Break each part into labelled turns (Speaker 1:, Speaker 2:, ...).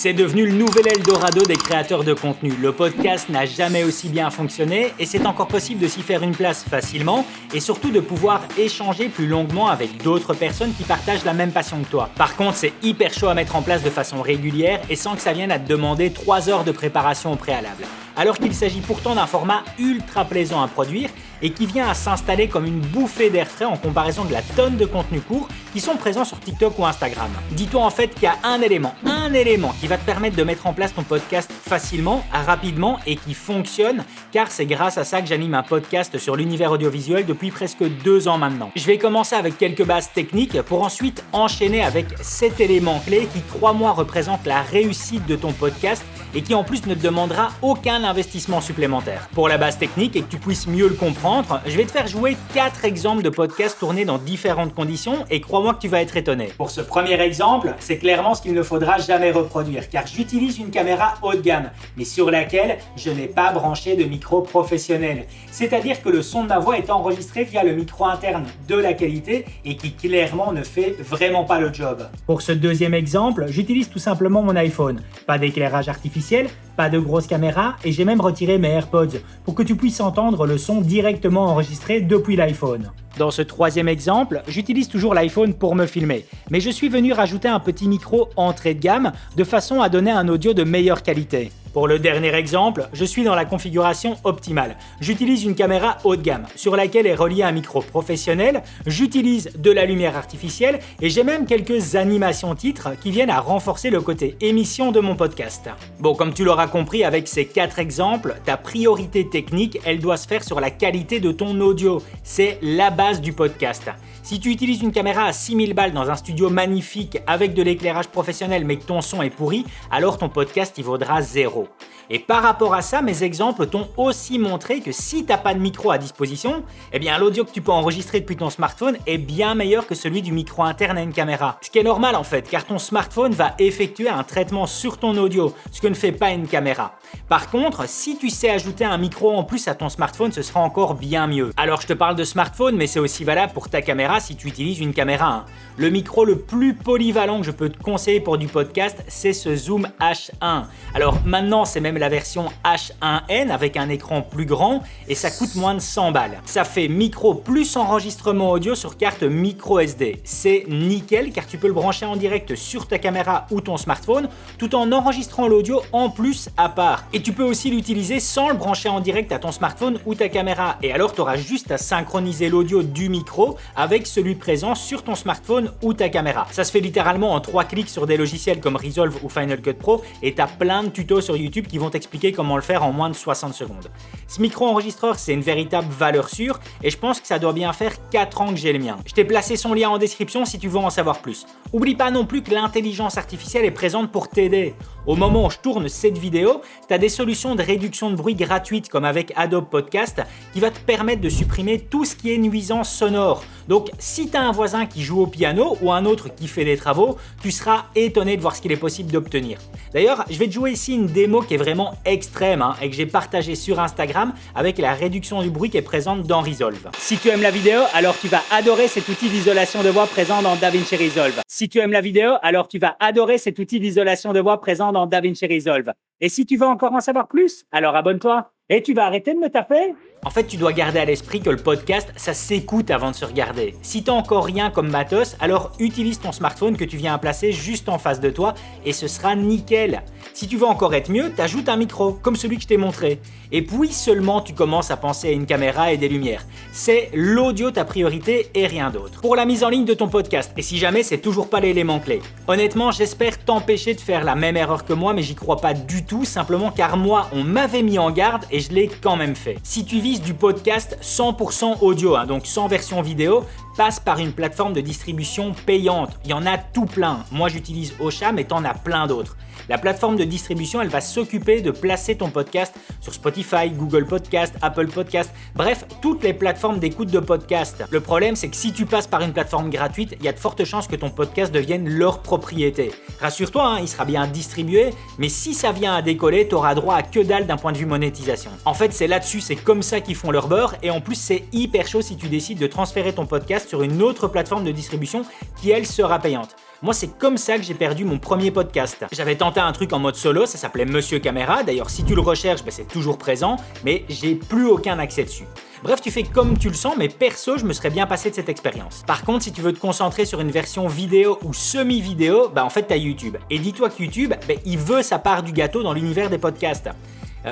Speaker 1: C'est devenu le nouvel Eldorado des créateurs de contenu. Le podcast n'a jamais aussi bien fonctionné et c'est encore possible de s'y faire une place facilement et surtout de pouvoir échanger plus longuement avec d'autres personnes qui partagent la même passion que toi. Par contre, c'est hyper chaud à mettre en place de façon régulière et sans que ça vienne à te demander 3 heures de préparation au préalable. Alors qu'il s'agit pourtant d'un format ultra plaisant à produire et qui vient à s'installer comme une bouffée d'air frais en comparaison de la tonne de contenus courts qui sont présents sur TikTok ou Instagram. Dis-toi en fait qu'il y a un élément qui va te permettre de mettre en place ton podcast facilement, rapidement et qui fonctionne, car c'est grâce à ça que j'anime un podcast sur l'univers audiovisuel depuis presque 2 ans maintenant. Je vais commencer avec quelques bases techniques pour ensuite enchaîner avec 7 éléments clés qui, crois-moi, représentent la réussite de ton podcast et qui en plus ne te demandera aucun investissement supplémentaire. Pour la base technique et que tu puisses mieux le comprendre, je vais te faire jouer 4 exemples de podcasts tournés dans différentes conditions et crois-moi que tu vas être étonné. Pour ce premier exemple, c'est clairement ce qu'il ne faudra jamais reproduire car j'utilise une caméra haut de gamme mais sur laquelle je n'ai pas branché de micro professionnel. C'est-à-dire que le son de ma voix est enregistré via le micro interne de la qualité et qui clairement ne fait vraiment pas le job. Pour ce deuxième exemple, j'utilise tout simplement mon iPhone. Pas d'éclairage artificiel, pas de grosse caméra et j'ai même retiré mes AirPods pour que tu puisses entendre le son directement enregistré depuis l'iPhone. Dans ce troisième exemple, j'utilise toujours l'iPhone pour me filmer, mais je suis venu rajouter un petit micro entrée de gamme de façon à donner un audio de meilleure qualité. Pour le dernier exemple, je suis dans la configuration optimale. J'utilise une caméra haut de gamme sur laquelle est relié un micro professionnel, j'utilise de la lumière artificielle et j'ai même quelques animations titres qui viennent à renforcer le côté émission de mon podcast. Bon, comme tu l'auras compris avec ces 4 exemples, ta priorité technique, elle doit se faire sur la qualité de ton audio. C'est la base du podcast. Si tu utilises une caméra à 6000 balles dans un studio magnifique avec de l'éclairage professionnel mais que ton son est pourri, alors ton podcast il vaudra 0. Et par rapport à ça, mes exemples t'ont aussi montré que si t'as pas de micro à disposition, eh bien l'audio que tu peux enregistrer depuis ton smartphone est bien meilleur que celui du micro interne à une caméra. Ce qui est normal en fait, car ton smartphone va effectuer un traitement sur ton audio, ce que ne fait pas une caméra. Par contre, si tu sais ajouter un micro en plus à ton smartphone, ce sera encore bien mieux. Alors je te parle de smartphone, mais c'est aussi valable pour ta caméra si tu utilises une caméra. Le micro le plus polyvalent que je peux te conseiller pour du podcast, c'est ce Zoom H1. Alors maintenant, c'est même la version H1N avec un écran plus grand et ça coûte moins de 100 balles. Ça fait micro plus enregistrement audio sur carte micro SD. C'est nickel car tu peux le brancher en direct sur ta caméra ou ton smartphone tout en enregistrant l'audio en plus à part. Et tu peux aussi l'utiliser sans le brancher en direct à ton smartphone ou ta caméra. Et alors tu auras juste à synchroniser l'audio du micro avec celui présent sur ton smartphone ou ta caméra. Ça se fait littéralement en 3 clics sur des logiciels comme Resolve ou Final Cut Pro et tu as plein de tutos sur YouTube qui vont t'expliquer comment le faire en moins de 60 secondes. Ce micro-enregistreur, c'est une véritable valeur sûre et je pense que ça doit bien faire 4 ans que j'ai le mien. Je t'ai placé son lien en description si tu veux en savoir plus. Oublie pas non plus que l'intelligence artificielle est présente pour t'aider. Au moment où je tourne cette vidéo, tu as des solutions de réduction de bruit gratuites comme avec Adobe Podcast qui va te permettre de supprimer tout ce qui est nuisance sonore. Donc si tu as un voisin qui joue au piano ou un autre qui fait des travaux, tu seras étonné de voir ce qu'il est possible d'obtenir. D'ailleurs, je vais te jouer ici une démo qui est vraiment extrême et que j'ai partagée sur Instagram avec la réduction du bruit qui est présente dans Resolve. Si tu aimes la vidéo, alors tu vas adorer cet outil d'isolation de voix présent dans DaVinci Resolve. Si tu aimes la vidéo, alors tu vas adorer cet outil d'isolation de voix présent dans DaVinci Resolve. Et si tu veux encore en savoir plus, alors abonne-toi. Et tu vas arrêter de me taper? En fait, tu dois garder à l'esprit que le podcast, ça s'écoute avant de se regarder. Si t'as encore rien comme matos, alors utilise ton smartphone que tu viens à placer juste en face de toi et ce sera nickel. Si tu veux encore être mieux, t'ajoutes un micro, comme celui que je t'ai montré. Et puis seulement tu commences à penser à une caméra et des lumières. C'est l'audio ta priorité et rien d'autre. Pour la mise en ligne de ton podcast, et si jamais c'est toujours pas l'élément clé. Honnêtement, j'espère t'empêcher de faire la même erreur que moi, mais j'y crois pas du tout, simplement car moi, on m'avait mis en garde et je l'ai quand même fait. Si tu vises du podcast 100% audio, donc sans version vidéo, passe par une plateforme de distribution payante. Il y en a tout plein. Moi, j'utilise Ocha, mais t'en as plein d'autres. La plateforme de distribution, elle va s'occuper de placer ton podcast sur Spotify, Google Podcast, Apple Podcast, bref, toutes les plateformes d'écoute de podcast. Le problème, c'est que si tu passes par une plateforme gratuite, il y a de fortes chances que ton podcast devienne leur propriété. Rassure-toi, il sera bien distribué, mais si ça vient à décoller, tu auras droit à que dalle d'un point de vue monétisation. En fait, c'est là-dessus, c'est comme ça qu'ils font leur beurre, et en plus, c'est hyper chaud si tu décides de transférer ton podcast sur une autre plateforme de distribution qui, elle, sera payante. Moi, c'est comme ça que j'ai perdu mon premier podcast. J'avais tenté un truc en mode solo, ça s'appelait Monsieur Caméra. D'ailleurs, si tu le recherches, c'est toujours présent, mais j'ai plus aucun accès dessus. Bref, tu fais comme tu le sens, mais perso, je me serais bien passé de cette expérience. Par contre, si tu veux te concentrer sur une version vidéo ou semi-vidéo, en fait, t'as YouTube. Et dis-toi que YouTube, il veut sa part du gâteau dans l'univers des podcasts.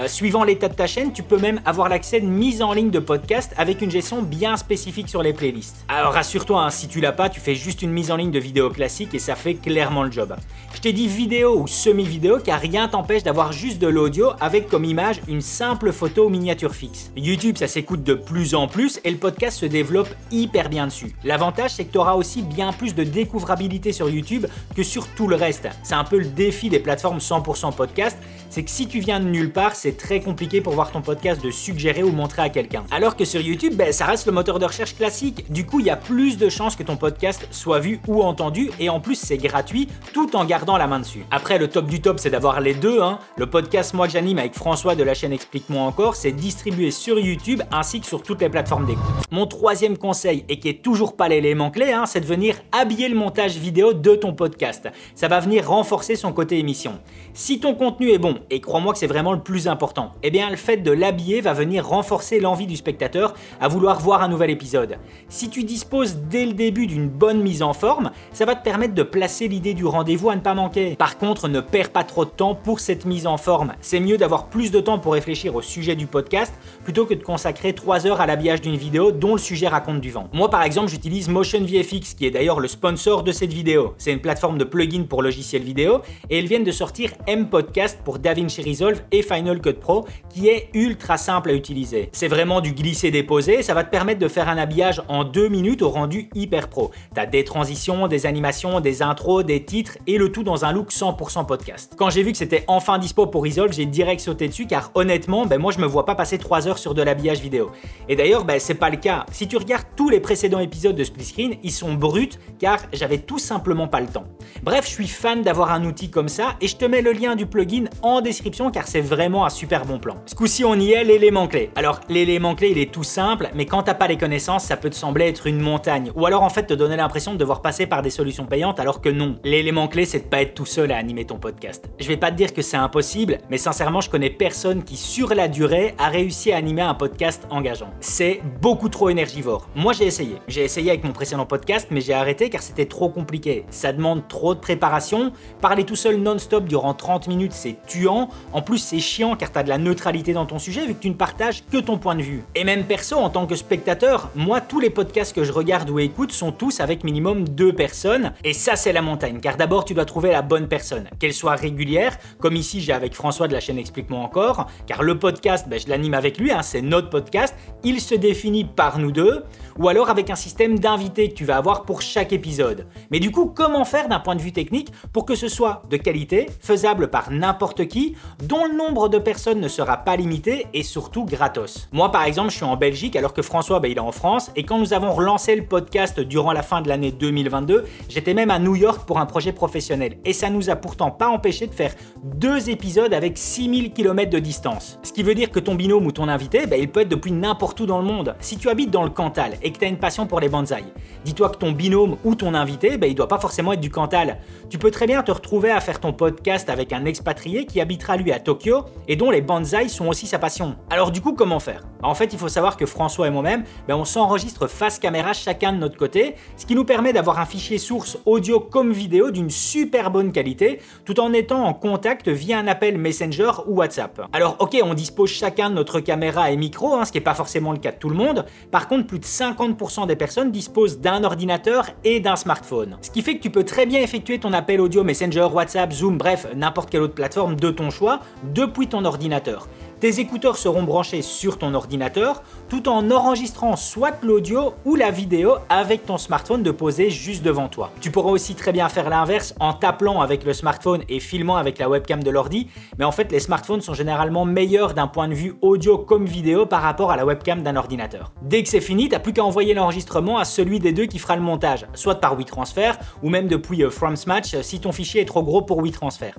Speaker 1: Suivant l'état de ta chaîne, tu peux même avoir l'accès de mise en ligne de podcasts avec une gestion bien spécifique sur les playlists. Alors rassure-toi, si tu l'as pas, tu fais juste une mise en ligne de vidéo classique et ça fait clairement le job. Je t'ai dit vidéo ou semi-vidéo car rien t'empêche d'avoir juste de l'audio avec comme image une simple photo ou miniature fixe. YouTube, ça s'écoute de plus en plus et le podcast se développe hyper bien dessus. L'avantage, c'est que tu auras aussi bien plus de découvrabilité sur YouTube que sur tout le reste. C'est un peu le défi des plateformes 100% podcast, c'est que si tu viens de nulle part, c'est très compliqué pour voir ton podcast de suggérer ou montrer à quelqu'un. Alors que sur YouTube, ça reste le moteur de recherche classique. Du coup, il y a plus de chances que ton podcast soit vu ou entendu et en plus, c'est gratuit tout en gardant la main dessus. Après, le top du top, c'est d'avoir les deux. Le podcast Moi que j'anime avec François de la chaîne Explique-moi encore, c'est distribué sur YouTube ainsi que sur toutes les plateformes d'écoute. Mon troisième conseil, et qui est toujours pas l'élément clé, c'est de venir habiller le montage vidéo de ton podcast. Ça va venir renforcer son côté émission. Si ton contenu est bon, et crois-moi que c'est vraiment le plus important, le fait de l'habiller va venir renforcer l'envie du spectateur à vouloir voir un nouvel épisode. Si tu disposes dès le début d'une bonne mise en forme, ça va te permettre de placer l'idée du rendez-vous à ne pas manquer. Par contre, ne perds pas trop de temps pour cette mise en forme. C'est mieux d'avoir plus de temps pour réfléchir au sujet du podcast plutôt que de consacrer 3 heures à l'habillage d'une vidéo dont le sujet raconte du vent. Moi par exemple, j'utilise Motion VFX qui est d'ailleurs le sponsor de cette vidéo. C'est une plateforme de plugins pour logiciels vidéo et ils viennent de sortir M-Podcast pour DaVinci Resolve et Final Cut Pro qui est ultra simple à utiliser. C'est vraiment du glisser-déposer, ça va te permettre de faire un habillage en 2 minutes au rendu hyper pro. T'as des transitions, des animations, des intros, des titres et le tout dans un look 100% podcast. Quand j'ai vu que c'était enfin dispo pour Resolve, j'ai direct sauté dessus car honnêtement, moi je me vois pas passer 3 heures sur de l'habillage vidéo. Et d'ailleurs, c'est pas le cas. Si tu regardes tous les précédents épisodes de Split Screen, ils sont bruts car j'avais tout simplement pas le temps. Bref, je suis fan d'avoir un outil comme ça et je te mets le lien du plugin en description car c'est vraiment un super bon plan. Ce coup-ci, on y est, l'élément clé. Alors, l'élément clé, il est tout simple, mais quand t'as pas les connaissances, ça peut te sembler être une montagne. Ou alors, en fait, te donner l'impression de devoir passer par des solutions payantes, alors que non. L'élément clé, c'est de pas être tout seul à animer ton podcast. Je vais pas te dire que c'est impossible, mais sincèrement, je connais personne qui, sur la durée, a réussi à animer un podcast engageant. C'est beaucoup trop énergivore. Moi, j'ai essayé. J'ai essayé avec mon précédent podcast, mais j'ai arrêté car c'était trop compliqué. Ça demande trop de préparation. Parler tout seul non-stop durant 30 minutes, c'est tuant. En plus, c'est chiant car t'as de la neutralité dans ton sujet vu que tu ne partages que ton point de vue. Et même perso, en tant que spectateur, moi, tous les podcasts que je regarde ou écoute sont tous avec minimum 2 personnes. Et ça, c'est la montagne. Car d'abord, tu dois trouver la bonne personne. Qu'elle soit régulière, comme ici, j'ai avec François de la chaîne Explique-moi encore. Car le podcast, je l'anime avec lui, c'est notre podcast. Il se définit par nous deux. Ou alors avec un système d'invités que tu vas avoir pour chaque épisode. Mais du coup, comment faire d'un point de vue technique pour que ce soit de qualité, faisable par n'importe qui, dont le nombre de personnes ne sera pas limité et surtout gratos. Moi par exemple, je suis en Belgique alors que François il est en France et quand nous avons relancé le podcast durant la fin de l'année 2022, j'étais même à New York pour un projet professionnel et ça nous a pourtant pas empêché de faire 2 épisodes avec 6000 km de distance. Ce qui veut dire que ton binôme ou ton invité, il peut être depuis n'importe où dans le monde. Si tu habites dans le Cantal et que tu as une passion pour les bonsaïs, dis-toi que ton binôme ou ton invité, il doit pas forcément être du Cantal. Tu peux très bien te retrouver à faire ton podcast avec un expatrié qui habitera lui à Tokyo et dont les bonsaïs sont aussi sa passion. Alors du coup, comment faire ? En fait, il faut savoir que François et moi-même, on s'enregistre face caméra chacun de notre côté, ce qui nous permet d'avoir un fichier source audio comme vidéo d'une super bonne qualité, tout en étant en contact via un appel Messenger ou WhatsApp. Alors ok, on dispose chacun de notre caméra et micro, ce qui n'est pas forcément le cas de tout le monde. Par contre, plus de 50% des personnes disposent d'un ordinateur et d'un smartphone. Ce qui fait que tu peux très bien effectuer ton appel audio Messenger, WhatsApp, Zoom, bref, n'importe quelle autre plateforme de ton choix, depuis ton ordinateur. Tes écouteurs seront branchés sur ton ordinateur tout en enregistrant soit l'audio ou la vidéo avec ton smartphone de poser juste devant toi. Tu pourras aussi très bien faire l'inverse en t'appelant avec le smartphone et filmant avec la webcam de l'ordi, mais en fait les smartphones sont généralement meilleurs d'un point de vue audio comme vidéo par rapport à la webcam d'un ordinateur. Dès que c'est fini, t'as plus qu'à envoyer l'enregistrement à celui des deux qui fera le montage, soit par WeTransfer ou même depuis FromSmatch si ton fichier est trop gros pour WeTransfer.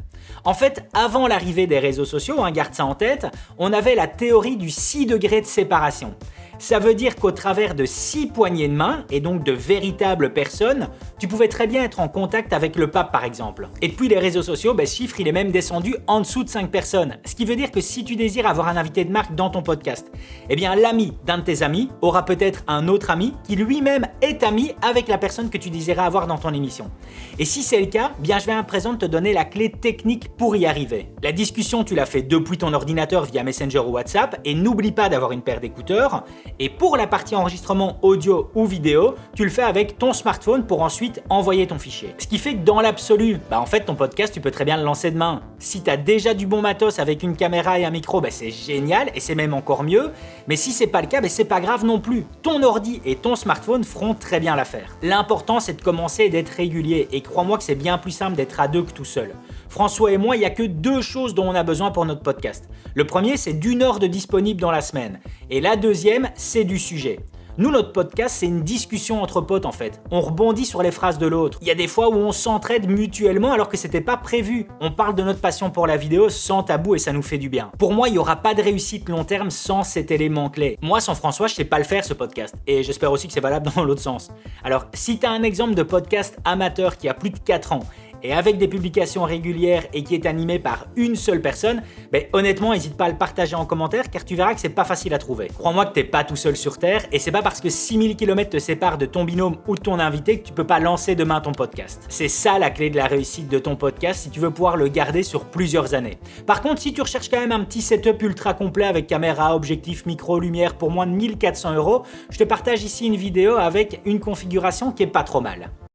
Speaker 1: En fait, avant l'arrivée des réseaux sociaux, garde ça en tête, on avait la théorie du 6 degrés de séparation. Ça veut dire qu'au travers de 6 poignées de main, et donc de véritables personnes, tu pouvais très bien être en contact avec le pape par exemple. Et depuis les réseaux sociaux, ce chiffre il est même descendu en dessous de 5 personnes. Ce qui veut dire que si tu désires avoir un invité de marque dans ton podcast, eh bien l'ami d'un de tes amis aura peut-être un autre ami qui lui-même est ami avec la personne que tu désirais avoir dans ton émission. Et si c'est le cas, bien je vais à présent te donner la clé technique pour y arriver. La discussion, tu la fais depuis ton ordinateur via Messenger ou WhatsApp et n'oublie pas d'avoir une paire d'écouteurs. Et pour la partie enregistrement audio ou vidéo, tu le fais avec ton smartphone pour ensuite envoyer ton fichier. Ce qui fait que dans l'absolu, en fait ton podcast tu peux très bien le lancer demain. Si tu as déjà du bon matos avec une caméra et un micro, c'est génial et c'est même encore mieux. Mais si c'est pas le cas, c'est pas grave non plus. Ton ordi et ton smartphone feront très bien l'affaire. L'important c'est de commencer et d'être régulier et crois-moi que c'est bien plus simple d'être à deux que tout seul. François et moi, il n'y a que 2 choses dont on a besoin pour notre podcast. Le premier, c'est d'1 heure de disponible dans la semaine. Et la deuxième, c'est du sujet. Nous, notre podcast, c'est une discussion entre potes en fait. On rebondit sur les phrases de l'autre. Il y a des fois où on s'entraide mutuellement alors que c'était pas prévu. On parle de notre passion pour la vidéo sans tabou et ça nous fait du bien. Pour moi, il n'y aura pas de réussite long terme sans cet élément clé. Moi, sans François, je sais pas le faire ce podcast. Et j'espère aussi que c'est valable dans l'autre sens. Alors, si tu as un exemple de podcast amateur qui a plus de 4 ans, et avec des publications régulières et qui est animé par une seule personne, honnêtement, n'hésite pas à le partager en commentaire car tu verras que c'est pas facile à trouver. Crois-moi que t'es pas tout seul sur Terre et c'est pas parce que 6000 km te séparent de ton binôme ou de ton invité que tu peux pas lancer demain ton podcast. C'est ça la clé de la réussite de ton podcast si tu veux pouvoir le garder sur plusieurs années. Par contre, si tu recherches quand même un petit setup ultra complet avec caméra, objectif, micro, lumière pour moins de 1400 €, je te partage ici une vidéo avec une configuration qui est pas trop mal.